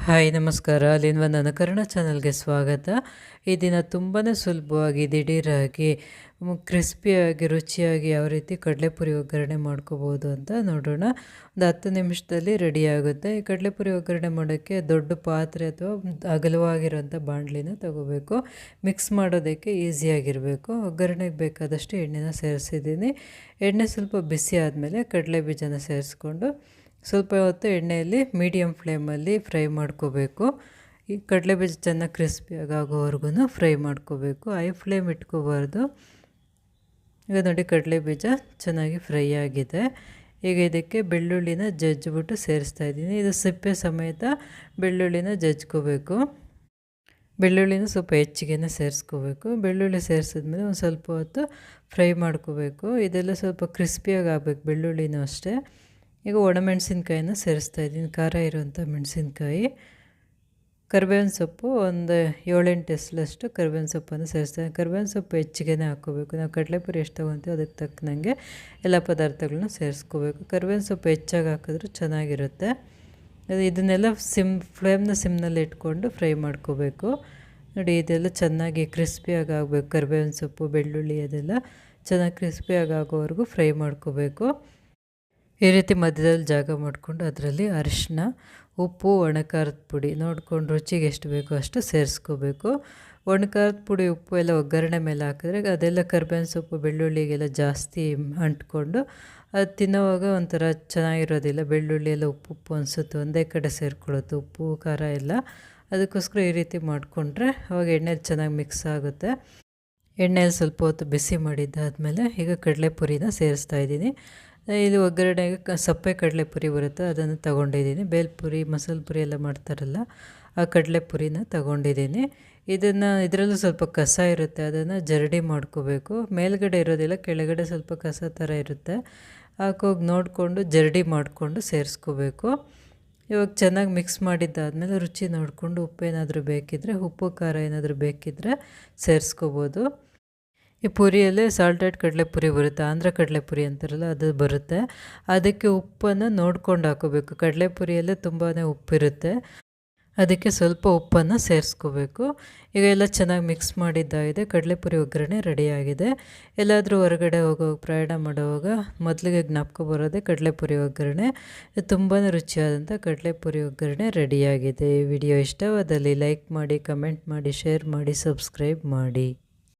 Hi ನಮಸ್ಕಾರ. ಅಲ್ಲಿಂದ ನನ್ನ ಕನ್ನಡ ಚಾನಲ್ಗೆ ಸ್ವಾಗತ. ಈ ದಿನ ತುಂಬಾ ಸುಲಭವಾಗಿ ದಿಢೀರಾಗಿ ಕ್ರಿಸ್ಪಿಯಾಗಿ ರುಚಿಯಾಗಿ ಯಾವ ರೀತಿ ಕಡಲೆಪುರಿ ಒಗ್ಗರಣೆ ಮಾಡ್ಕೋಬೋದು ಅಂತ ನೋಡೋಣ. ಒಂದು 10 ನಿಮಿಷದಲ್ಲಿ ರೆಡಿ ಆಗುತ್ತೆ. ಈ ಕಡಲೆಪುರಿ ಒಗ್ಗರಣೆ ಮಾಡೋಕ್ಕೆ ದೊಡ್ಡ ಪಾತ್ರೆ ಅಥವಾ ಅಗಲವಾಗಿರೋಂಥ ಬಾಣಲಿನ ತಗೋಬೇಕು. ಮಿಕ್ಸ್ ಮಾಡೋದಕ್ಕೆ ಈಸಿಯಾಗಿರಬೇಕು. ಒಗ್ಗರಣೆಗೆ ಬೇಕಾದಷ್ಟು ಎಣ್ಣೆನ ಸೇರಿಸಿದ್ದೀನಿ. ಎಣ್ಣೆ ಸ್ವಲ್ಪ ಬಿಸಿ ಆದಮೇಲೆ ಕಡಲೆ ಬೀಜನ ಸೇರಿಸ್ಕೊಂಡು ಸ್ವಲ್ಪ ಹೊತ್ತು ಎಣ್ಣೆಯಲ್ಲಿ ಮೀಡಿಯಮ್ ಫ್ಲೇಮಲ್ಲಿ ಫ್ರೈ ಮಾಡ್ಕೋಬೇಕು. ಈ ಕಡಲೆ ಬೀಜ ಚೆನ್ನಾಗಿ ಕ್ರಿಸ್ಪಿಯಾಗಿ ಆಗೋವರೆಗೂ ಫ್ರೈ ಮಾಡ್ಕೋಬೇಕು. ಹೈ ಫ್ಲೇಮ್ ಇಟ್ಕೋಬಾರ್ದು. ಈಗ ನೋಡಿ ಕಡಲೆ ಬೀಜ ಚೆನ್ನಾಗಿ ಫ್ರೈ ಆಗಿದೆ. ಈಗ ಇದಕ್ಕೆ ಬೆಳ್ಳುಳ್ಳಿನ ಜಜ್ಜಿಬಿಟ್ಟು ಸೇರಿಸ್ತಾ ಇದ್ದೀನಿ. ಇದು ಸಿಪ್ಪೆ ಸಮೇತ ಬೆಳ್ಳುಳ್ಳಿನ ಜಜ್ಕೋಬೇಕು. ಬೆಳ್ಳುಳ್ಳಿನ ಸ್ವಲ್ಪ ಹೆಚ್ಚಿಗೆ ಸೇರಿಸ್ಕೋಬೇಕು. ಬೆಳ್ಳುಳ್ಳಿ ಸೇರಿಸಿದ್ಮೇಲೆ ಒಂದು ಸ್ವಲ್ಪ ಹೊತ್ತು ಫ್ರೈ ಮಾಡ್ಕೋಬೇಕು. ಇದೆಲ್ಲ ಸ್ವಲ್ಪ ಕ್ರಿಸ್ಪಿಯಾಗಿ ಆಗಬೇಕು, ಬೆಳ್ಳುಳ್ಳಿನೂ ಅಷ್ಟೇ. ಈಗ ಒಣಮೆಣಸಿನ್ಕಾಯಿನ ಸೇರಿಸ್ತಾ ಇದ್ದೀನಿ, ಖಾರ ಇರುವಂಥ ಮೆಣಸಿನ್ಕಾಯಿ. ಕರಿಬೇವಿನ ಸೊಪ್ಪು ಒಂದು 7-8 ಎಸಲಷ್ಟು ಕರಿಬೇವಿನ ಸೊಪ್ಪನ್ನು ಸೇರಿಸ್ತಾ. ಕರಿಬೇವಿನ ಸೊಪ್ಪು ಹೆಚ್ಚಿಗೆ ಹಾಕ್ಕೋಬೇಕು. ನಾವು ಕಡಲೆಪುರಿ ಎಷ್ಟು ತೊಗೊತೀವಿ ಅದಕ್ಕೆ ತಕ್ಕನಂಗೆ ಎಲ್ಲ ಪದಾರ್ಥಗಳನ್ನ ಸೇರಿಸ್ಕೋಬೇಕು. ಕರಿಬೇವಿನ ಸೊಪ್ಪು ಹೆಚ್ಚಾಗಿ ಹಾಕಿದ್ರೆ ಚೆನ್ನಾಗಿರುತ್ತೆ. ಇದನ್ನೆಲ್ಲ ಫ್ಲೇಮ್ನ ಸಿಮ್ನಲ್ಲಿ ಇಟ್ಕೊಂಡು ಫ್ರೈ ಮಾಡ್ಕೋಬೇಕು. ನೋಡಿ ಇದೆಲ್ಲ ಚೆನ್ನಾಗಿ ಕ್ರಿಸ್ಪಿಯಾಗಿ ಆಗಬೇಕು. ಕರಿಬೇವಿನ ಸೊಪ್ಪು, ಬೆಳ್ಳುಳ್ಳಿ ಅದೆಲ್ಲ ಚೆನ್ನಾಗಿ ಕ್ರಿಸ್ಪಿಯಾಗಿ ಆಗೋವರೆಗೂ ಫ್ರೈ ಮಾಡ್ಕೋಬೇಕು. ಈ ರೀತಿ ಮಧ್ಯದಲ್ಲಿ ಜಾಗ ಮಾಡಿಕೊಂಡು ಅದರಲ್ಲಿ ಅರಿಶಿನ, ಉಪ್ಪು, ಒಣಖಾರದ ಪುಡಿ ನೋಡ್ಕೊಂಡು ರುಚಿಗೆ ಎಷ್ಟು ಬೇಕೋ ಅಷ್ಟು ಸೇರಿಸ್ಕೋಬೇಕು. ಒಣಖಾರದ ಪುಡಿ, ಉಪ್ಪು ಎಲ್ಲ ಒಗ್ಗರಣೆ ಮೇಲೆ ಹಾಕಿದ್ರೆ ಅದೆಲ್ಲ ಕರಿಬೇವಿನ ಸೊಪ್ಪು, ಬೆಳ್ಳುಳ್ಳಿಗೆಲ್ಲ ಜಾಸ್ತಿ ಅಂಟ್ಕೊಂಡು ಅದು ತಿನ್ನೋವಾಗ ಒಂಥರ ಚೆನ್ನಾಗಿರೋದಿಲ್ಲ. ಬೆಳ್ಳುಳ್ಳಿ ಎಲ್ಲ ಉಪ್ಪು ಅನಿಸುತ್ತೆ, ಒಂದೇ ಕಡೆ ಸೇರ್ಕೊಳ್ಳುತ್ತೆ ಉಪ್ಪು ಖಾರ ಎಲ್ಲ. ಅದಕ್ಕೋಸ್ಕರ ಈ ರೀತಿ ಮಾಡಿಕೊಂಡ್ರೆ ಅವಾಗ ಎಣ್ಣೆಲಿ ಚೆನ್ನಾಗಿ ಮಿಕ್ಸ್ ಆಗುತ್ತೆ. ಎಣ್ಣೆಯಲ್ಲಿ ಸ್ವಲ್ಪ ಹೊತ್ತು ಬಿಸಿ ಮಾಡಿದ್ದಾದಮೇಲೆ ಈಗ ಕಡಲೆಪುರಿನ ಸೇರಿಸ್ತಾ ಇದ್ದೀನಿ. ಇದು ಒಗ್ಗರಣೆಗೆ ಸಪ್ಪೆ ಕಡಲೆಪುರಿ ಬರುತ್ತೆ, ಅದನ್ನು ತೊಗೊಂಡಿದ್ದೀನಿ. ಬೇಲ್ಪುರಿ, ಮಸಾಲೆ ಪುರಿ ಎಲ್ಲ ಮಾಡ್ತಾರಲ್ಲ ಆ ಕಡಲೆಪುರಿನ ತೊಗೊಂಡಿದ್ದೀನಿ. ಇದರಲ್ಲೂ ಸ್ವಲ್ಪ ಕಸ ಇರುತ್ತೆ, ಅದನ್ನು ಜರಡಿ ಮಾಡ್ಕೋಬೇಕು. ಮೇಲ್ಗಡೆ ಇರೋದಿಲ್ಲ, ಕೆಳಗಡೆ ಸ್ವಲ್ಪ ಕಸ ಥರ ಇರುತ್ತೆ. ಹಾಕೋಗಿ ನೋಡಿಕೊಂಡು ಜರಡಿ ಮಾಡಿಕೊಂಡು ಸೇರಿಸ್ಕೋಬೇಕು. ಇವಾಗ ಚೆನ್ನಾಗಿ ಮಿಕ್ಸ್ ಮಾಡಿದ್ದಾದಮೇಲೆ ರುಚಿ ನೋಡಿಕೊಂಡು ಉಪ್ಪೇನಾದರೂ ಬೇಕಿದ್ದರೆ, ಉಪ್ಪು ಖಾರ ಏನಾದರೂ ಬೇಕಿದ್ದರೆ ಸೇರಿಸ್ಕೋಬೋದು. ಈ ಪುರಿಯಲ್ಲೇ ಸಾಲ್ಟೆಡ್ ಕಡಲೆಪುರಿ ಬರುತ್ತೆ, ಆಂಧ್ರ ಕಡಲೆಪುರಿ ಅಂತಾರಲ್ಲ ಅದು ಬರುತ್ತೆ. ಅದಕ್ಕೆ ಉಪ್ಪನ್ನು ನೋಡ್ಕೊಂಡು ಹಾಕೋಬೇಕು. ಕಡಲೆಪುರಿಯಲ್ಲೇ ತುಂಬಾ ಉಪ್ಪಿರುತ್ತೆ, ಅದಕ್ಕೆ ಸ್ವಲ್ಪ ಉಪ್ಪನ್ನು ಸೇರಿಸ್ಕೋಬೇಕು. ಈಗ ಎಲ್ಲ ಚೆನ್ನಾಗಿ ಮಿಕ್ಸ್ ಮಾಡಿದ್ದಾಗಿದೆ. ಕಡಲೆಪುರಿ ಒಗ್ಗರಣೆ ರೆಡಿಯಾಗಿದೆ. ಎಲ್ಲಾದರೂ ಹೊರಗಡೆ ಪ್ರಯಾಣ ಮಾಡುವಾಗ ಮೊದಲಿಗೆ ಜ್ಞಾಪಕ ಬರೋದೇ ಕಡಲೆಪುರಿ ಒಗ್ಗರಣೆ. ತುಂಬಾ ರುಚಿಯಾದಂಥ ಕಡಲೆಪುರಿ ಒಗ್ಗರಣೆ ರೆಡಿಯಾಗಿದೆ. ಈ ವಿಡಿಯೋ ಇಷ್ಟವಾದಲ್ಲಿ ಲೈಕ್ ಮಾಡಿ, ಕಮೆಂಟ್ ಮಾಡಿ, ಶೇರ್ ಮಾಡಿ, ಸಬ್ಸ್ಕ್ರೈಬ್ ಮಾಡಿ.